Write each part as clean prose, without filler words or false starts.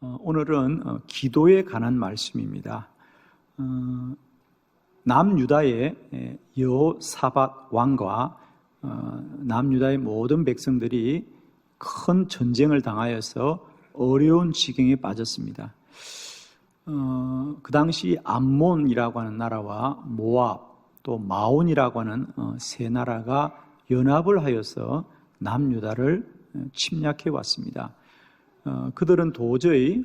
오늘은 기도에 관한 말씀입니다. 남유다의 여호사밧 왕과 남유다의 모든 백성들이 큰 전쟁을 당하여서 어려운 지경에 빠졌습니다. 그 당시 암몬이라고 하는 나라와 모압 또 마온이라고 하는 세 나라가 연합을 하여서 남유다를 침략해 왔습니다. 그들은 도저히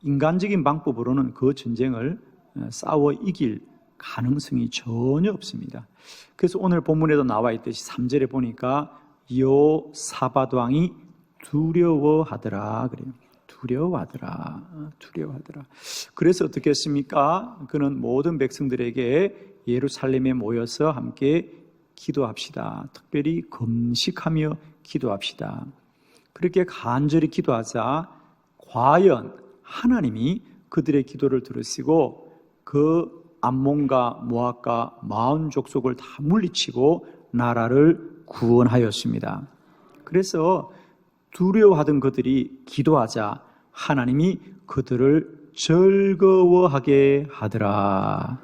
인간적인 방법으로는 그 전쟁을 싸워 이길 가능성이 전혀 없습니다. 그래서 오늘 본문에도 나와 있듯이 3절에 보니까 여호사밧 왕이 두려워하더라 그래요. 두려워하더라. 그래서 어떻게 했습니까? 그는 모든 백성들에게 예루살렘에 모여서 함께 기도합시다. 특별히 금식하며 기도합시다. 그렇게 간절히 기도하자 과연 하나님이 그들의 기도를 들으시고 그 암몬과 모압과 마온 족속을 다 물리치고 나라를 구원하였습니다. 그래서 두려워하던 그들이 기도하자 하나님이 그들을 즐거워하게 하더라.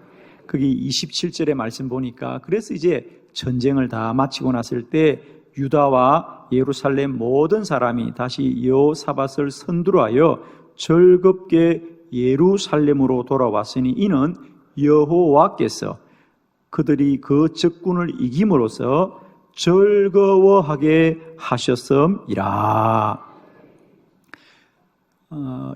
거기 27절의 말씀 보니까 그래서 이제 전쟁을 다 마치고 났을 때 유다와 예루살렘 모든 사람이 다시 여호사밧을 선두로하여 즐겁게 예루살렘으로 돌아왔으니 이는 여호와께서 그들이 그 적군을 이김으로써 즐거워하게 하셨음이라.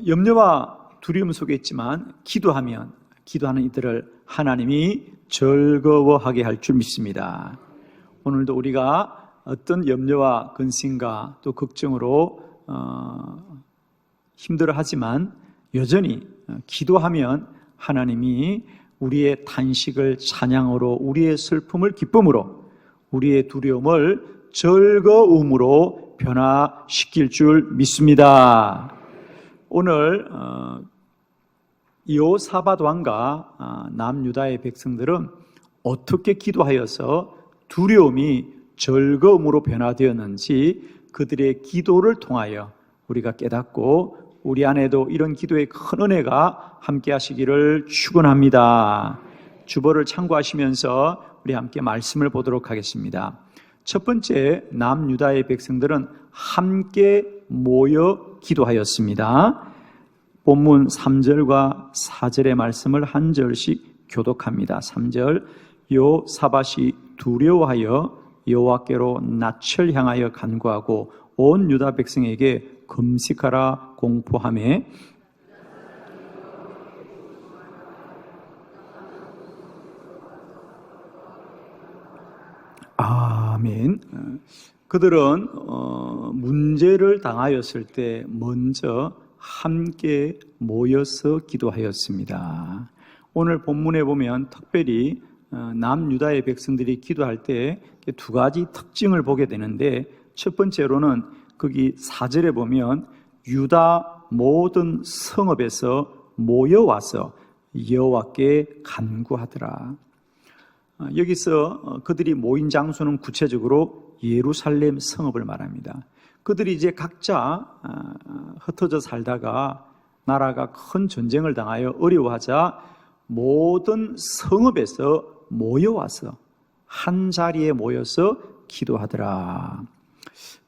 염려와 두려움 속에 있지만 기도하는 이들을 하나님이 즐거워하게 할 줄 믿습니다. 오늘도 우리가 어떤 염려와 근심과 또 걱정으로 힘들어하지만 여전히 기도하면 하나님이 우리의 탄식을 찬양으로, 우리의 슬픔을 기쁨으로, 우리의 두려움을 즐거움으로 변화시킬 줄 믿습니다. 오늘 여호사밧 왕과 남유다의 백성들은 어떻게 기도하여서 두려움이 즐거움으로 변화되었는지 그들의 기도를 통하여 우리가 깨닫고 우리 안에도 이런 기도의 큰 은혜가 함께 하시기를 축원합니다. 주보를 참고하시면서 우리 함께 말씀을 보도록 하겠습니다. 첫 번째, 남유다의 백성들은 함께 모여 기도하였습니다. 본문 3절과 4절의 말씀을 한 절씩 교독합니다. 3절, 여호사밧이 두려워하여 여호와께로 낯을 향하여 간구하고 온 유다 백성에게 금식하라 공포하매 아멘. 그들은 문제를 당하였을 때 먼저 함께 모여서 기도하였습니다. 오늘 본문에 보면 특별히 남유다의 백성들이 기도할 때 두 가지 특징을 보게 되는데 첫 번째로는 거기 4절에 보면 유다 모든 성읍에서 모여와서 여호와께 간구하더라. 여기서 그들이 모인 장소는 구체적으로 예루살렘 성읍을 말합니다. 그들이 이제 각자 흩어져 살다가 나라가 큰 전쟁을 당하여 어려워하자 모든 성읍에서 모여와서 한 자리에 모여서 기도하더라.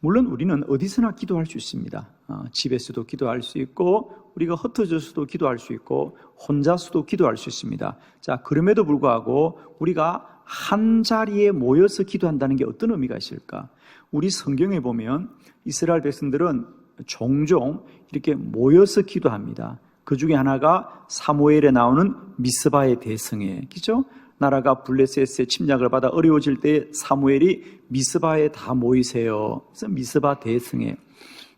물론 우리는 어디서나 기도할 수 있습니다. 집에서도 기도할 수 있고 우리가 흩어져서도 기도할 수 있고 혼자서도 기도할 수 있습니다. 자, 그럼에도 불구하고 우리가 한 자리에 모여서 기도한다는 게 어떤 의미가 있을까? 우리 성경에 보면 이스라엘 백성들은 종종 이렇게 모여서 기도합니다. 그 중에 하나가 사무엘에 나오는 미스바의 대성회, 그죠? 나라가 블레셋의 침략을 받아 어려워질 때 사무엘이 미스바에 다 모이세요. 그래서 미스바 대성회.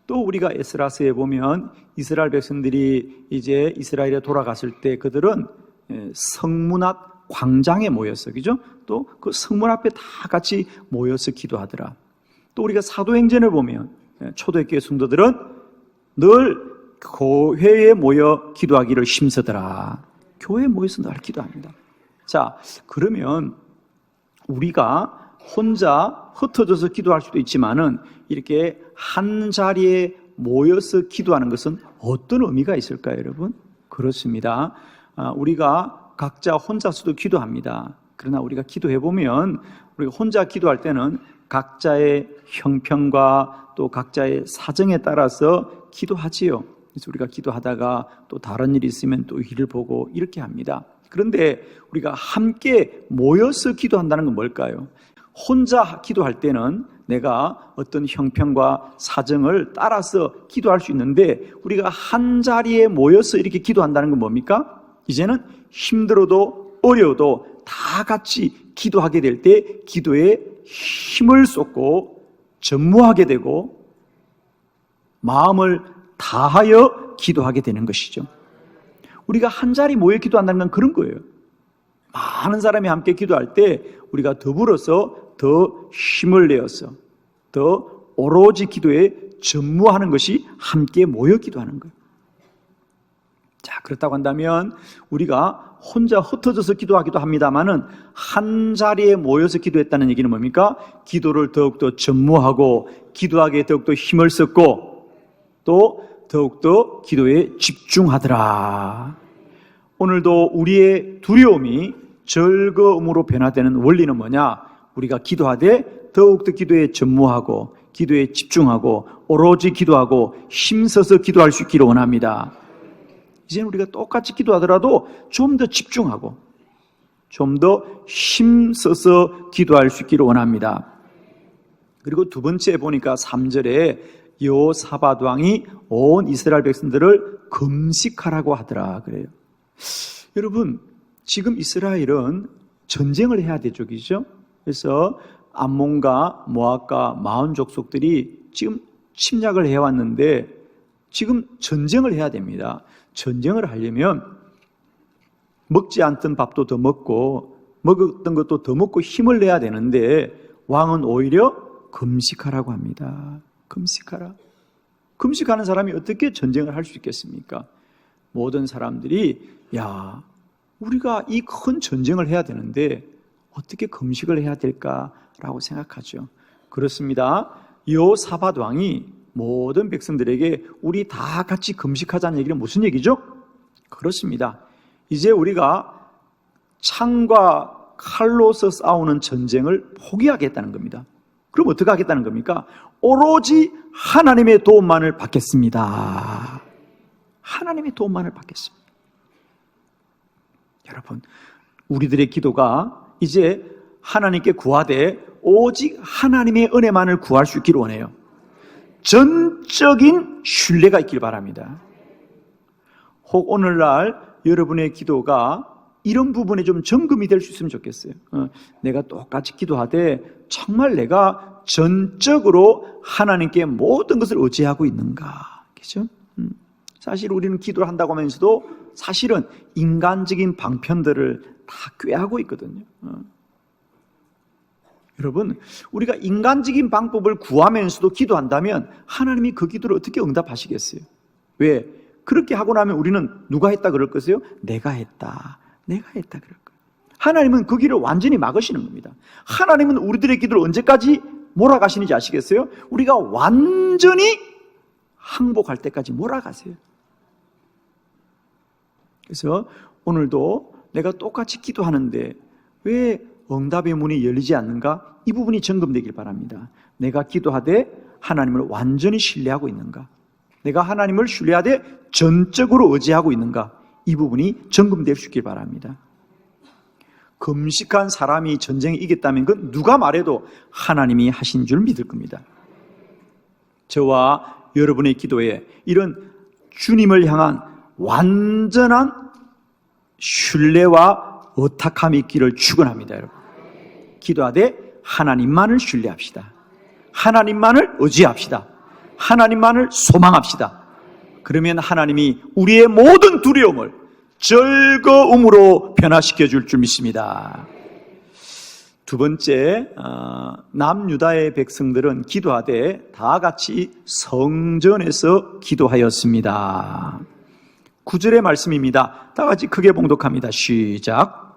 또 우리가 에스라서에 보면 이스라엘 백성들이 이제 이스라엘에 돌아갔을 때 그들은 성문 앞 광장에 모였어, 그죠? 또 그 성문 앞에 다 같이 모여서 기도하더라. 또 우리가 사도행전을 보면 초대교회 성도들은 늘 교회에 모여 기도하기를 힘쓰더라. 교회에 모여서 늘 기도합니다. 자, 그러면 우리가 혼자 흩어져서 기도할 수도 있지만은 이렇게 한 자리에 모여서 기도하는 것은 어떤 의미가 있을까요, 여러분? 그렇습니다. 우리가 각자 혼자서도 기도합니다. 그러나 우리가 기도해보면 우리가 혼자 기도할 때는 각자의 형편과 또 각자의 사정에 따라서 기도하지요. 그래서 우리가 기도하다가 또 다른 일이 있으면 또 일을 보고 이렇게 합니다. 그런데 우리가 함께 모여서 기도한다는 건 뭘까요? 혼자 기도할 때는 내가 어떤 형편과 사정을 따라서 기도할 수 있는데 우리가 한 자리에 모여서 이렇게 기도한다는 건 뭡니까? 이제는 힘들어도 어려워도 다 같이 기도하게 될 때 기도에 힘을 쏟고 전무하게 되고 마음을 다하여 기도하게 되는 것이죠. 우리가 한 자리 모여 기도한다는 건 그런 거예요. 많은 사람이 함께 기도할 때 우리가 더불어서 더 힘을 내어서 더 오로지 기도에 전무하는 것이 함께 모여 기도하는 거예요. 자, 그렇다고 한다면 우리가 혼자 흩어져서 기도하기도 합니다만은 한 자리에 모여서 기도했다는 얘기는 뭡니까? 기도를 더욱더 전무하고 기도하기에 더욱더 힘을 썼고 또 더욱더 기도에 집중하더라. 오늘도 우리의 두려움이 즐거움으로 변화되는 원리는 뭐냐? 우리가 기도하되 더욱더 기도에 전무하고 기도에 집중하고 오로지 기도하고 힘써서 기도할 수 있기를 원합니다. 이제는 우리가 똑같이 기도하더라도 좀 더 집중하고 좀 더 힘써서 기도할 수 있기를 원합니다. 그리고 두 번째 보니까 3절에 여호사밧 왕이 온 이스라엘 백성들을 금식하라고 하더라 그래요. 여러분, 지금 이스라엘은 전쟁을 해야 되죠, 그죠? 그래서 암몬과 모압과 마온 족속들이 지금 침략을 해왔는데 지금 전쟁을 해야 됩니다. 전쟁을 하려면 먹지 않던 밥도 더 먹고 먹었던 것도 더 먹고 힘을 내야 되는데 왕은 오히려 금식하라고 합니다. 금식하라. 금식하는 사람이 어떻게 전쟁을 할 수 있겠습니까? 모든 사람들이 야, 우리가 이 큰 전쟁을 해야 되는데 어떻게 금식을 해야 될까라고 생각하죠. 그렇습니다. 여호사밧 왕이 모든 백성들에게 우리 다 같이 금식하자는 얘기는 무슨 얘기죠? 그렇습니다. 이제 우리가 창과 칼로서 싸우는 전쟁을 포기하겠다는 겁니다. 그럼 어떻게 하겠다는 겁니까? 오로지 하나님의 도움만을 받겠습니다. 하나님의 도움만을 받겠습니다. 여러분, 우리들의 기도가 이제 하나님께 구하되 오직 하나님의 은혜만을 구할 수 있기를 원해요. 전적인 신뢰가 있길 바랍니다. 혹 오늘날 여러분의 기도가 이런 부분에 좀 점검이 될 수 있으면 좋겠어요. 내가 똑같이 기도하되 정말 내가 전적으로 하나님께 모든 것을 의지하고 있는가? 그죠? 사실 우리는 기도를 한다고 하면서도 사실은 인간적인 방편들을 다 꾀하고 있거든요. 여러분, 우리가 인간적인 방법을 구하면서도 기도한다면 하나님이 그 기도를 어떻게 응답하시겠어요? 왜? 그렇게 하고 나면 우리는 누가 했다 그럴 것이요? 내가 했다. 내가 했다 그럴 거예요. 하나님은 그 길을 완전히 막으시는 겁니다. 하나님은 우리들의 기도를 언제까지 몰아가시는지 아시겠어요? 우리가 완전히 항복할 때까지 몰아가세요. 그래서 오늘도 내가 똑같이 기도하는데 왜 응답의 문이 열리지 않는가? 이 부분이 점검되길 바랍니다. 내가 기도하되 하나님을 완전히 신뢰하고 있는가? 내가 하나님을 신뢰하되 전적으로 의지하고 있는가? 이 부분이 점검될 수 있길 바랍니다. 금식한 사람이 전쟁에 이겼다면 그건 누가 말해도 하나님이 하신 줄 믿을 겁니다. 저와 여러분의 기도에 이런 주님을 향한 완전한 신뢰와 의탁함이 있기를 축원합니다, 여러분. 기도하되 하나님만을 신뢰합시다. 하나님만을 의지합시다. 하나님만을 소망합시다. 그러면 하나님이 우리의 모든 두려움을 즐거움으로 변화시켜 줄 줄 믿습니다. 두 번째, 남유다의 백성들은 기도하되 다 같이 성전에서 기도하였습니다. 9절의 말씀입니다. 다 같이 크게 봉독합니다. 시작.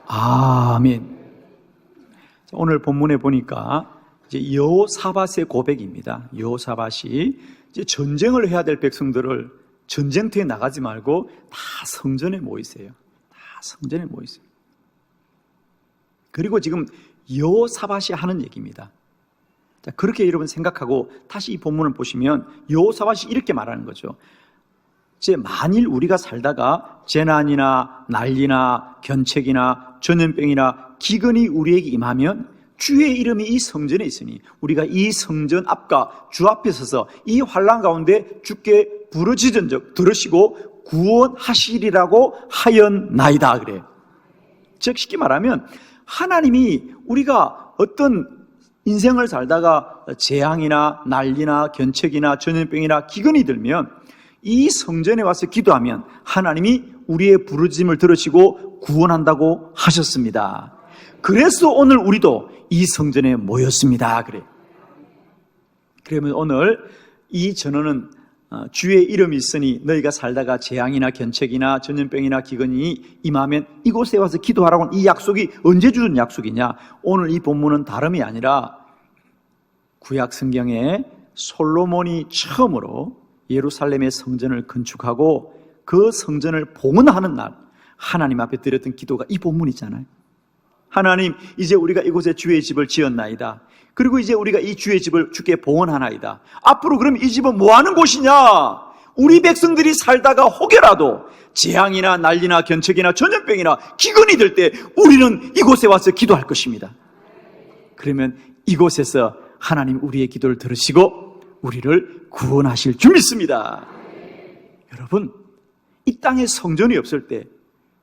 아멘. 오늘 본문에 보니까 이제 여호사밧의 고백입니다. 여호사밧이 이제 전쟁을 해야 될 백성들을 전쟁터에 나가지 말고 다 성전에 모이세요. 다 성전에 모이세요. 그리고 지금 여호사밧이 하는 얘기입니다. 자, 그렇게 여러분 생각하고 다시 이 본문을 보시면 여호사밧이 이렇게 말하는 거죠. 이제 만일 우리가 살다가 재난이나 난리나 견책이나 전염병이나 기근이 우리에게 임하면 주의 이름이 이 성전에 있으니 우리가 이 성전 앞과 주 앞에 서서 이 환난 가운데 주께 부르짖은즉 들으시고 구원하시리라고 하였나이다 그래요. 즉 쉽게 말하면 하나님이 우리가 어떤 인생을 살다가 재앙이나 난리나 견책이나 전염병이나 기근이 들면 이 성전에 와서 기도하면 하나님이 우리의 부르짖음을 들으시고 구원한다고 하셨습니다. 그래서 오늘 우리도 이 성전에 모였습니다. 그래. 그러면 오늘 이 전언은 주의 이름이 있으니 너희가 살다가 재앙이나 견책이나 전염병이나 기근이 임하면 이곳에 와서 기도하라고는 이 약속이 언제 주는 약속이냐? 오늘 이 본문은 다름이 아니라 구약 성경에 솔로몬이 처음으로 예루살렘의 성전을 건축하고 그 성전을 봉헌하는 날 하나님 앞에 드렸던 기도가 이 본문이잖아요. 하나님, 이제 우리가 이곳에 주의 집을 지었나이다. 그리고 이제 우리가 이 주의 집을 주께 봉헌하나이다. 앞으로 그럼 이 집은 뭐 하는 곳이냐? 우리 백성들이 살다가 혹여라도 재앙이나 난리나 견책이나 전염병이나 기근이 들 때 우리는 이곳에 와서 기도할 것입니다. 그러면 이곳에서 하나님 우리의 기도를 들으시고 우리를 구원하실 줄 믿습니다. 여러분, 이 땅에 성전이 없을 때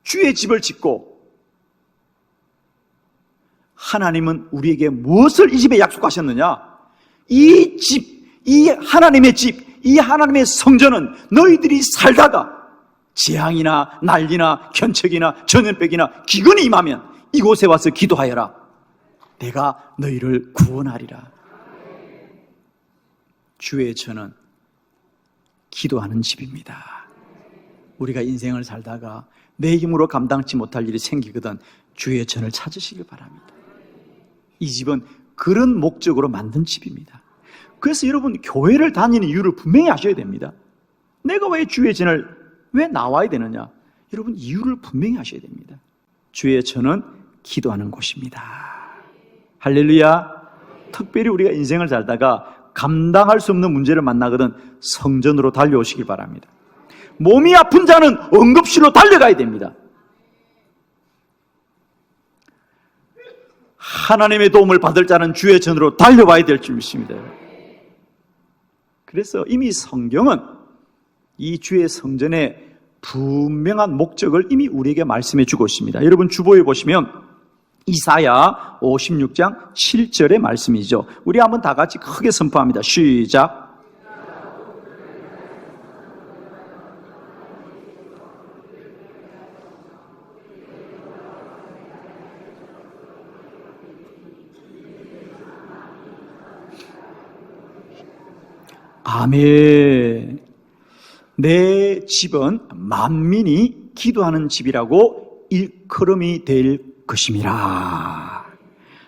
주의 집을 짓고 하나님은 우리에게 무엇을 이 집에 약속하셨느냐? 이 집, 이 하나님의 집, 이 하나님의 성전은 너희들이 살다가 재앙이나 난리나 견책이나 전염병이나 기근이 임하면 이곳에 와서 기도하여라. 내가 너희를 구원하리라. 주의 전은 기도하는 집입니다. 우리가 인생을 살다가 내 힘으로 감당치 못할 일이 생기거든 주의 전을 찾으시길 바랍니다. 이 집은 그런 목적으로 만든 집입니다. 그래서 여러분 교회를 다니는 이유를 분명히 아셔야 됩니다. 내가 왜 주의 전을 왜 나와야 되느냐? 여러분 이유를 분명히 아셔야 됩니다. 주의 전은 기도하는 곳입니다. 할렐루야. 특별히 우리가 인생을 살다가 감당할 수 없는 문제를 만나거든 성전으로 달려오시길 바랍니다. 몸이 아픈 자는 응급실로 달려가야 됩니다. 하나님의 도움을 받을 자는 주의 전으로 달려와야 될 줄 믿습니다. 그래서 이미 성경은 이 주의 성전의 분명한 목적을 이미 우리에게 말씀해 주고 있습니다. 여러분 주보에 보시면 이사야 56장 7절의 말씀이죠. 우리 한번 다 같이 크게 선포합니다. 시작. 아멘. 내 집은 만민이 기도하는 집이라고 일컬음이 될 것임이라.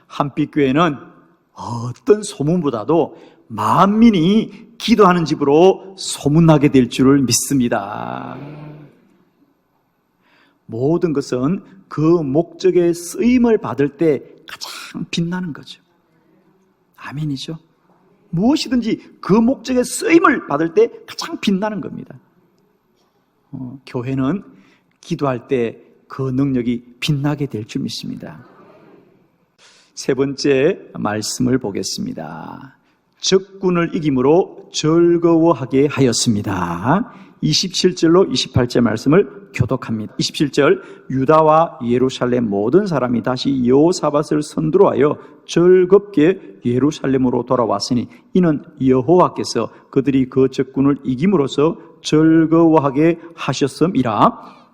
한빛교회는 어떤 소문보다도 만민이 기도하는 집으로 소문나게 될 줄을 믿습니다. 모든 것은 그 목적의 쓰임을 받을 때 가장 빛나는 거죠. 아멘이죠. 무엇이든지 그 목적의 쓰임을 받을 때 가장 빛나는 겁니다. 교회는 기도할 때 그 능력이 빛나게 될 줄 믿습니다. 세 번째 말씀을 보겠습니다. 적군을 이김으로 즐거워하게 하였습니다. 27절로 28절 말씀을 교독합니다. 27절 유다와 예루살렘 모든 사람이 다시 여호사밧을 선두로하여 즐겁게 예루살렘으로 돌아왔으니 이는 여호와께서 그들이 그 적군을 이김으로써 즐거워하게 하셨음이라.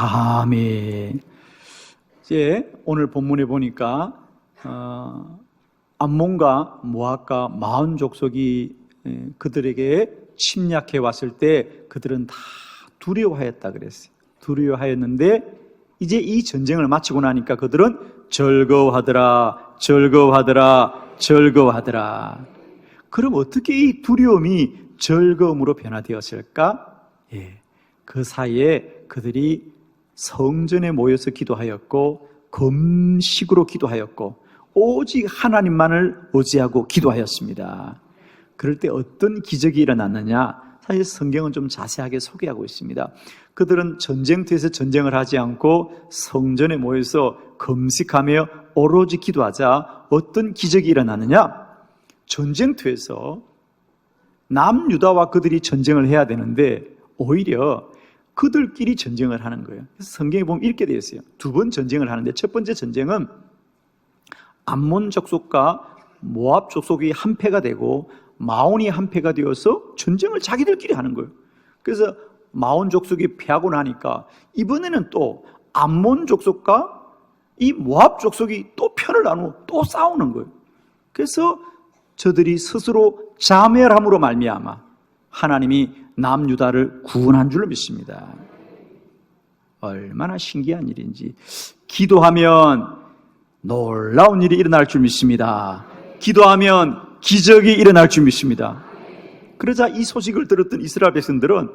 아멘. 이제 오늘 본문에 보니까 암몬과 모압과 마온 족속이 그들에게 침략해 왔을 때 그들은 다 두려워하였다 그랬어요. 두려워하였는데 이제 이 전쟁을 마치고 나니까 그들은 즐거워하더라, 즐거워하더라, 즐거워하더라. 그럼 어떻게 이 두려움이 즐거움으로 변화되었을까? 그 사이에 그들이 성전에 모여서 기도하였고 금식으로 기도하였고 오직 하나님만을 의지하고 기도하였습니다. 그럴 때 어떤 기적이 일어났느냐? 사실 성경은 좀 자세하게 소개하고 있습니다. 그들은 전쟁터에서 전쟁을 하지 않고 성전에 모여서 금식하며 오로지 기도하자 어떤 기적이 일어나느냐? 전쟁터에서 남유다와 그들이 전쟁을 해야 되는데 오히려 그들끼리 전쟁을 하는 거예요. 그래서 성경에 보면 이렇게 되어 있어요. 두 번 전쟁을 하는데 첫 번째 전쟁은 암몬 족속과 모압 족속이 한패가 되고 마온이 한패가 되어서 전쟁을 자기들끼리 하는 거예요. 그래서 마온 족속이 패하고 나니까 이번에는 또 암몬 족속과 이 모압 족속이 또 편을 나누고 또 싸우는 거예요. 그래서 저들이 스스로 자멸함으로 말미암아 하나님이 남유다를 구원한 줄로 믿습니다. 얼마나 신기한 일인지. 기도하면 놀라운 일이 일어날 줄 믿습니다. 기도하면 기적이 일어날 줄 믿습니다. 그러자 이 소식을 들었던 이스라엘 백성들은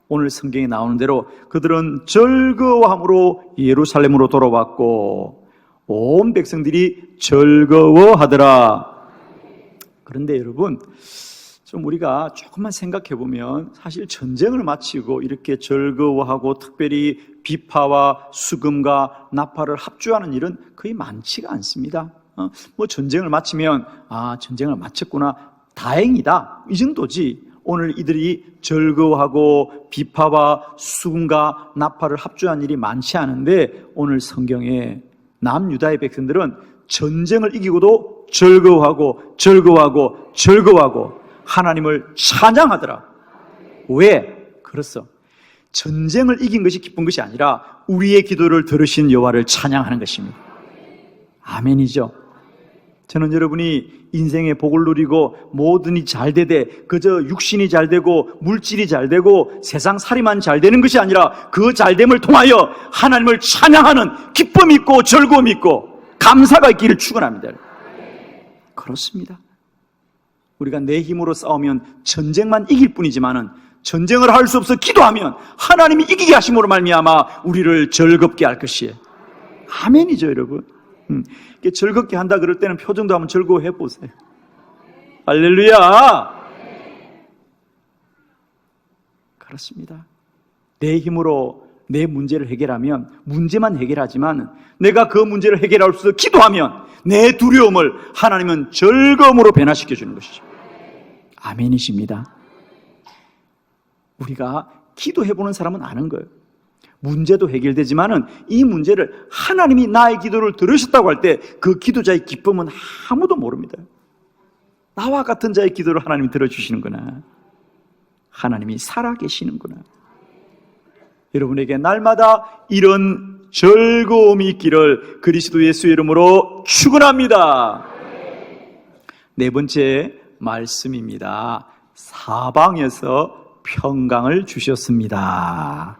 오늘 성경에 나오는 대로 그들은 즐거워함으로 예루살렘으로 돌아왔고 온 백성들이 즐거워하더라. 그런데 여러분, 좀 우리가 조금만 생각해 보면 사실 전쟁을 마치고 이렇게 즐거워하고 특별히 비파와 수금과 나팔을 합주하는 일은 거의 많지가 않습니다. 뭐 전쟁을 마치면 전쟁을 마쳤구나, 다행이다, 이 정도지. 오늘 이들이 즐거워하고 비파와 수금과 나팔을 합주한 일이 많지 않은데 오늘 성경에 남유다의 백성들은 전쟁을 이기고도 즐거워하고 즐거워하고 즐거워하고 하나님을 찬양하더라. 왜? 그렇소. 전쟁을 이긴 것이 기쁜 것이 아니라 우리의 기도를 들으신 여호와를 찬양하는 것입니다. 아멘이죠. 저는 여러분이 인생의 복을 누리고 모든이 잘 되되 그저 육신이 잘 되고 물질이 잘 되고 세상 살이만 잘 되는 것이 아니라 그 잘됨을 통하여 하나님을 찬양하는 기쁨이 있고 즐거움이 있고 감사가 있기를 축원합니다. 그렇습니다. 우리가 내 힘으로 싸우면 전쟁만 이길 뿐이지만은 전쟁을 할 수 없어 기도하면 하나님이 이기게 하심으로 말미암아 우리를 즐겁게 할 것이에요. 아멘이죠, 여러분. 즐겁게 한다 그럴 때는 표정도 한번 즐거워해 보세요. 할렐루야. 그렇습니다. 내 힘으로 내 문제를 해결하면 문제만 해결하지만 내가 그 문제를 해결할 수 없어 기도하면 내 두려움을 하나님은 즐거움으로 변화시켜 주는 것이죠. 아멘이십니다. 우리가 기도해보는 사람은 아는 거예요. 문제도 해결되지만은 이 문제를 하나님이 나의 기도를 들으셨다고 할 때 그 기도자의 기쁨은 아무도 모릅니다. 나와 같은 자의 기도를 하나님이 들어주시는구나. 하나님이 살아계시는구나. 여러분에게 날마다 이런 즐거움이 있기를 그리스도 예수의 이름으로 축원합니다. 네 번째 말씀입니다. 사방에서 평강을 주셨습니다.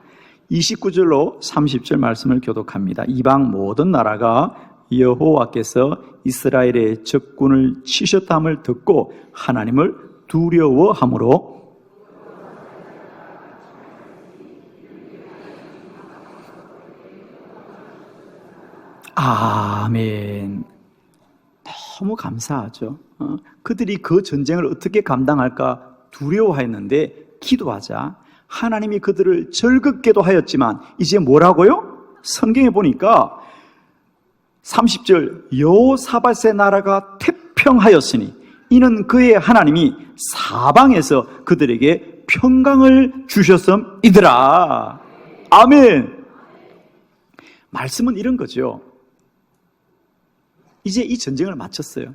29절로 30절 말씀을 교독합니다. 이방 모든 나라가 여호와께서 이스라엘의 적군을 치셨다함을 듣고 하나님을 두려워함으로 아멘. 너무 감사하죠. 그들이 그 전쟁을 어떻게 감당할까 두려워하였는데 기도하자 하나님이 그들을 즐겁게도 하였지만 이제 뭐라고요? 성경에 보니까 30절 여호사밧의 나라가 태평하였으니 이는 그의 하나님이 사방에서 그들에게 평강을 주셨음이더라. 아멘. 말씀은 이런 거죠. 이제 이 전쟁을 마쳤어요.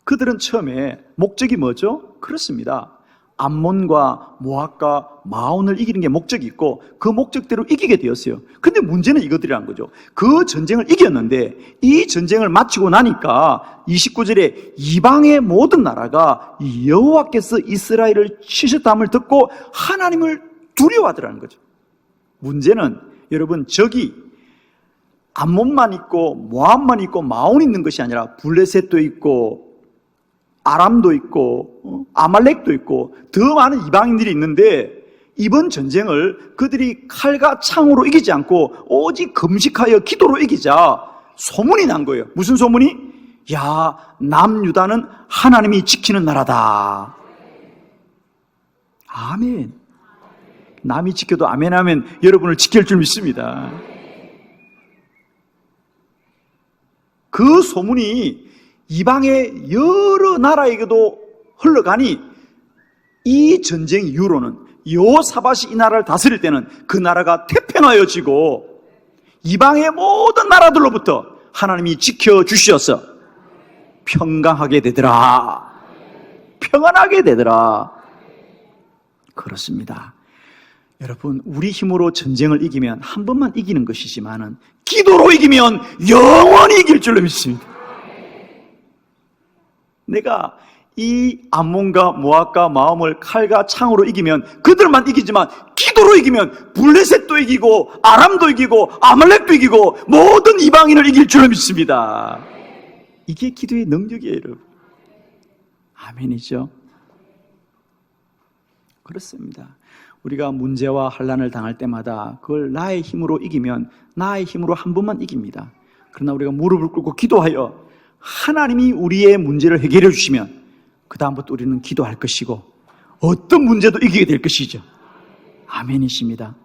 그들은 처음에 목적이 뭐죠? 그렇습니다. 암몬과 모압과 마온을 이기는 게 목적이 있고 그 목적대로 이기게 되었어요. 근데 문제는 이것들이란 거죠. 그 전쟁을 이겼는데 이 전쟁을 마치고 나니까 29절에 이방의 모든 나라가 여호와께서 이스라엘을 치셨다함을 듣고 하나님을 두려워하더라는 거죠. 문제는 여러분, 적이 암몬만 있고 모압만 있고 마온이 있는 것이 아니라 블레셋도 있고 아람도 있고 아말렉도 있고 더 많은 이방인들이 있는데 이번 전쟁을 그들이 칼과 창으로 이기지 않고 오직 금식하여 기도로 이기자 소문이 난 거예요. 무슨 소문이? 야, 남유다는 하나님이 지키는 나라다. 아멘. 남이 지켜도 아멘하면 여러분을 지킬 줄 믿습니다. 그 소문이 이방의 여러 나라에게도 흘러가니 이 전쟁 이후로는 여호사밧이 이 나라를 다스릴 때는 그 나라가 태평하여지고 이방의 모든 나라들로부터 하나님이 지켜주셔서 평강하게 되더라. 평안하게 되더라. 그렇습니다. 여러분, 우리 힘으로 전쟁을 이기면 한 번만 이기는 것이지만은 기도로 이기면 영원히 이길 줄로 믿습니다. 내가 이 암몬과 모압과 마음을 칼과 창으로 이기면 그들만 이기지만 기도로 이기면 블레셋도 이기고 아람도 이기고 아말렉도 이기고 모든 이방인을 이길 줄로 믿습니다. 이게 기도의 능력이에요, 여러분. 아멘이죠. 그렇습니다. 우리가 문제와 환난을 당할 때마다 그걸 나의 힘으로 이기면 나의 힘으로 한 번만 이깁니다. 그러나 우리가 무릎을 꿇고 기도하여 하나님이 우리의 문제를 해결해 주시면 그 다음부터 우리는 기도할 것이고 어떤 문제도 이기게 될 것이죠. 아멘이십니다.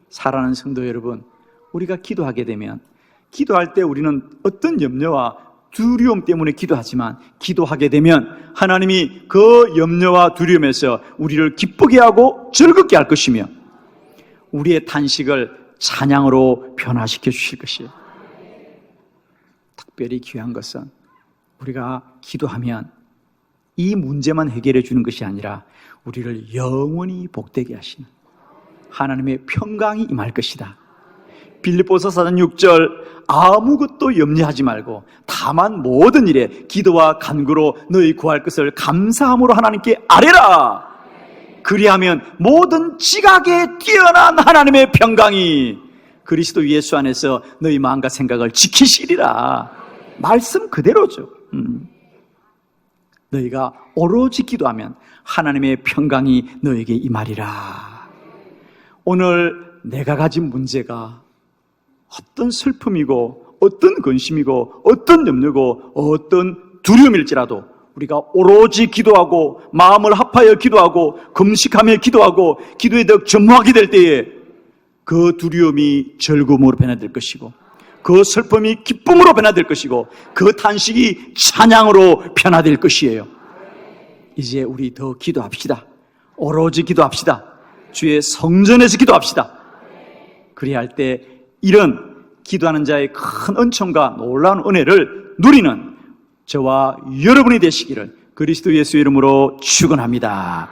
사랑하는 성도 여러분, 우리가 기도하게 되면 기도할 때 우리는 어떤 염려와 두려움 때문에 기도하지만 기도하게 되면 하나님이 그 염려와 두려움에서 우리를 기쁘게 하고 즐겁게 할 것이며 우리의 탄식을 찬양으로 변화시켜 주실 것이에요. 특별히 귀한 것은 우리가 기도하면 이 문제만 해결해 주는 것이 아니라 우리를 영원히 복되게 하시는 하나님의 평강이 임할 것이다. 빌립보서 4장 6절, 아무것도 염려하지 말고 다만 모든 일에 기도와 간구로 너희 구할 것을 감사함으로 하나님께 아뢰라. 그리하면 모든 지각에 뛰어난 하나님의 평강이 그리스도 예수 안에서 너희 마음과 생각을 지키시리라. 말씀 그대로죠. 너희가 오로지 기도하면 하나님의 평강이 너에게 임하리라. 오늘 내가 가진 문제가 어떤 슬픔이고 어떤 근심이고 어떤 염려고 어떤 두려움일지라도 우리가 오로지 기도하고 마음을 합하여 기도하고 금식하며 기도하고 기도에 더 전무하게 될 때에 그 두려움이 즐거움으로 변화될 것이고 그 슬픔이 기쁨으로 변화될 것이고 그 탄식이 찬양으로 변화될 것이에요. 이제 우리 더 기도합시다. 오로지 기도합시다. 주의 성전에서 기도합시다. 그래야 할 때 이런 기도하는 자의 큰 은총과 놀라운 은혜를 누리는 저와 여러분이 되시기를 그리스도 예수 이름으로 축원합니다.